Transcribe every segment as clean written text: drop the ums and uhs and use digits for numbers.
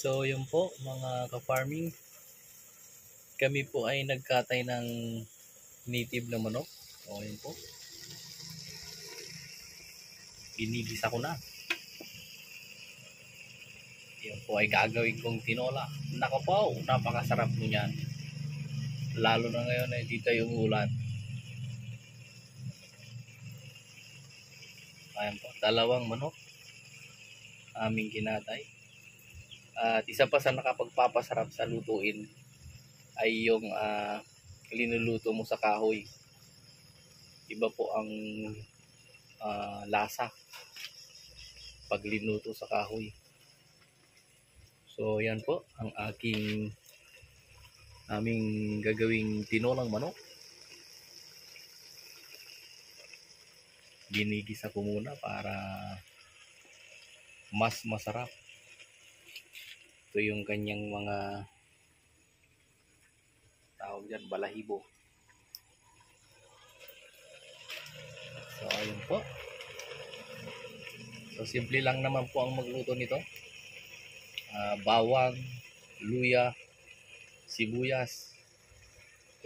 So yun po mga ka-farming, kami po ay nagkatay ng native na manok. O yun po, ginigisa ko na. Yun po ay gagawin kong tinola. Nako po, napakasarap po niyan. Lalo na ngayon ay dito yung ulan. Ayan po, dalawang manok aming kinatay. At isa pa sa nakapagpapasarap sa lutuin ay yung linuluto mo sa kahoy. Iba po ang lasa pag linuto sa kahoy. So yan po ang aming gagawing tinolang manok. Ginigisa ko muna para mas masarap. Ito yung kanyang mga tawag dyan, balahibo. So ayun po. So simple lang naman po ang magluto nito. Bawang, luya, sibuyas.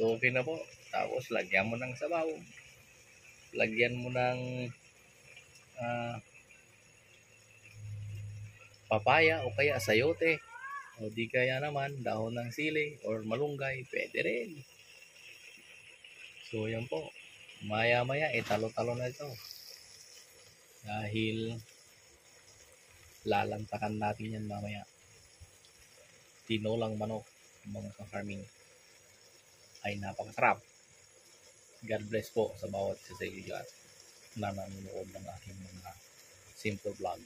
So okay na po. Tapos lagyan mo ng sabaw. Lagyan mo ng papaya o kaya sayote. O di kaya naman dahon ng sili or malunggay, pwede rin. So yan po. Maya-maya talo-talo na ito. Dahil lalantakan natin yan mamaya. Tinolang manok, mga ka-farming, ay napakasarap. God bless po sa bawat isa sa iyo at na nanonood ng aking mga simple vlog.